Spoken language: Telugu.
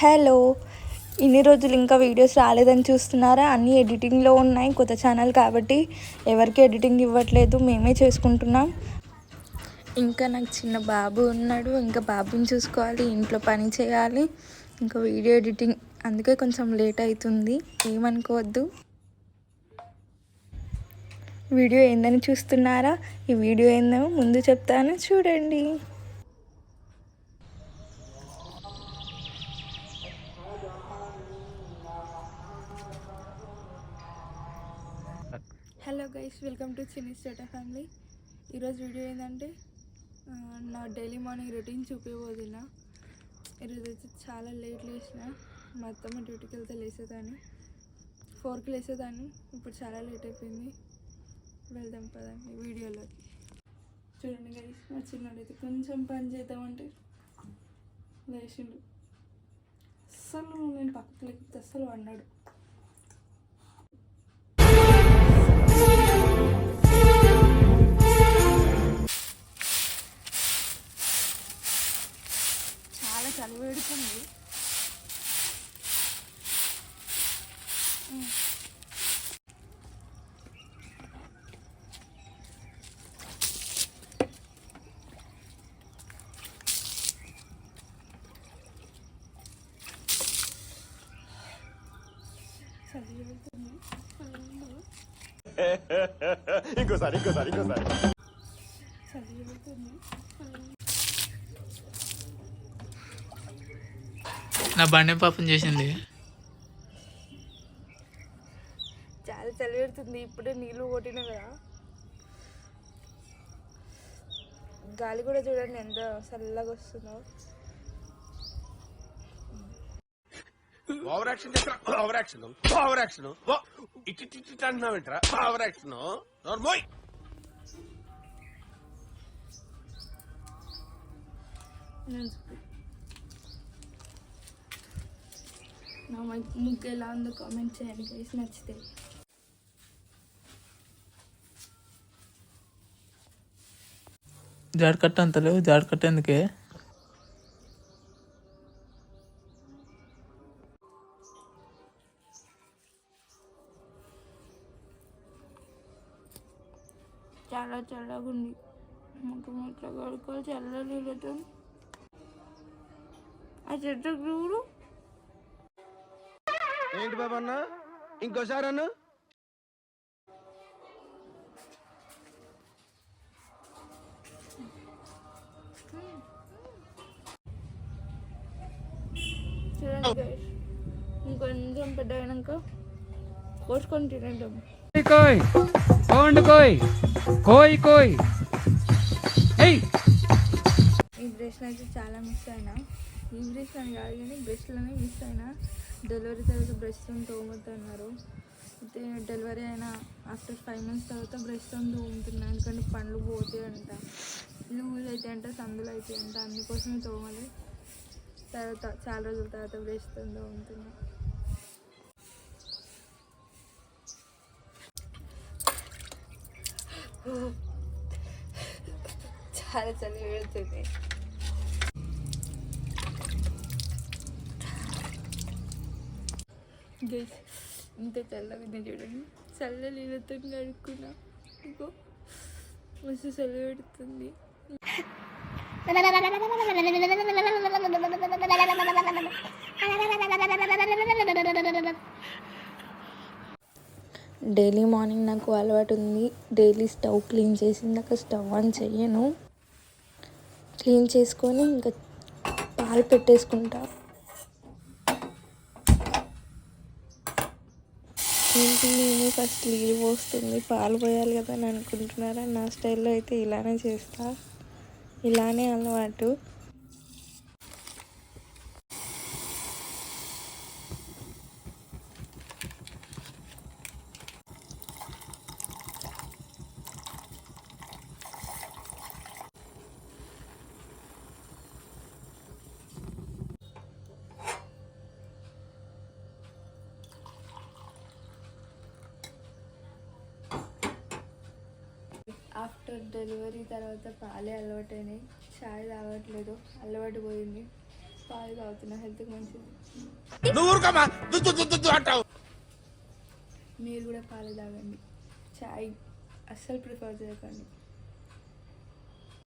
హలో, ఇన్ని రోజులు ఇంకా వీడియోస్ రాలేదని చూస్తున్నారా? అన్నీ ఎడిటింగ్లో ఉన్నాయి. కొత్త ఛానల్ కాబట్టి ఎవరికి ఎడిటింగ్ ఇవ్వట్లేదు, మేమే చేసుకుంటున్నాం. ఇంకా నాకు చిన్న బాబు ఉన్నాడు, ఇంకా బాబుని చూసుకోవాలి, ఇంట్లో పని చేయాలి, ఇంకా వీడియో ఎడిటింగ్, అందుకే కొంచెం లేట్ అవుతుంది, ఏమనుకోవద్దు. వీడియో ఏందని చూస్తున్నారా? ఈ వీడియో ఏందో ముందు చెప్తాను, చూడండి. హలో గైస్, వెల్కమ్ టు చిన్ని స్టేటా ఫ్యామిలీ. ఈరోజు వీడియో ఏంటంటే నా డైలీ మార్నింగ్ రొటీన్ చూపిపోతున్నా. ఈరోజు అయితే చాలా లేట్ లేచిన. మా అత్తమ్మ డ్యూటీకి వెళ్తే లేసేదాన్ని, 4కి లేసేదాన్ని, ఇప్పుడు చాలా లేట్ అయిపోయింది. వెళ్దాం పదండి వీడియోలోకి. చూడండి గైస్, మా చిన్నోడైతే కొంచెం పని చేద్దామంటే లేచిండు. అస్సలు నేను పక్కకి లేకపోతే అస్సలు వండాడు. చలి పెడుతుంది. ఇంకోసారి నా బండి పాపం చేసింది. చాలా చలి పెడుతుంది. ఇప్పుడే నీళ్ళు కొట్టినా కదా, గాలి కూడా చూడండి ఎంత చల్లగా వస్తుందో. ఓవర్ యాక్షన్ ఇటు అంటున్నావేంట్రా? Over action నోర్మోయ్. నా ముగ్గు ఎలా ఉందో కామెంట్ చేయండి గైస్, నచ్చితే. జాడకట్ట అంతలేవు, జాడకట్ట ఎందుకే? చాలా చల్లగా ఉంది. ముట్ల కడుక్కోవాలి చల్ల నీళ్ళతో. ఆ చెట్టు చూడు. ఏంటి బాబా అన్న, ఇంకోసారి అన్న. చూడండి గైస్, ఇంకొంచెం పెద్ద అయినాక కోసుకొని తినేద్దాం. ఈ బ్రష్లు అయితే చాలా మిస్ అయినా. ఈ బ్రష్ అని కాదు కానీ బ్రష్లోనే మిస్ అయినా. డెలివరీ తర్వాత బ్రష్తో తోముతున్నారు. అయితే డెలివరీ అయినా ఆఫ్టర్ 5 months తర్వాత బ్రష్తో తోముతున్నాను, ఎందుకంటే పండ్లు పోతాయి అంట, లూజ్ అయితే అంట, సందులు అయితే అంట, అందుకోసమే తోమలి. తర్వాత చాలా రోజుల తర్వాత బ్రష్తో తోముతున్నా. చాలా చలి పెడుతుంది. గైస్, ఇంత చల్లగా ఉంది చూడండి. చల్ల నీళ్ళతో కడుక్కున్నా, ఇంకో మస్తు చలి పెడుతుంది. డైలీ మార్నింగ్ నాకు అలవాటు ఉంది, డైలీ స్టవ్ క్లీన్ చేసిందాక స్టవ్ ఆన్ చెయ్యను. క్లీన్ చేసుకొని ఇంకా పాలు పెట్టేసుకుంటా. ఏంటి నేను ఫస్ట్ నీళ్ళు పోస్తుంది, పాలు పోయాలి కదా అని అనుకుంటున్నారా? నా స్టైల్లో అయితే ఇలానే చేస్తా, ఇలానే అలవాటు. ఆఫ్టర్ డెలివరీ తర్వాత పాలే అలవాటైనాయి, చాయ్ తాగట్లేదు, అలవాటు పోయింది. పాలు తాగుతున్నా, హెల్త్కి మంచిది. నువ్వు ఊరుకోమా అంటావు. మీరు కూడా పాలు తాగండి, చాయ్ అస్సలు ప్రిఫర్ చేయకండి.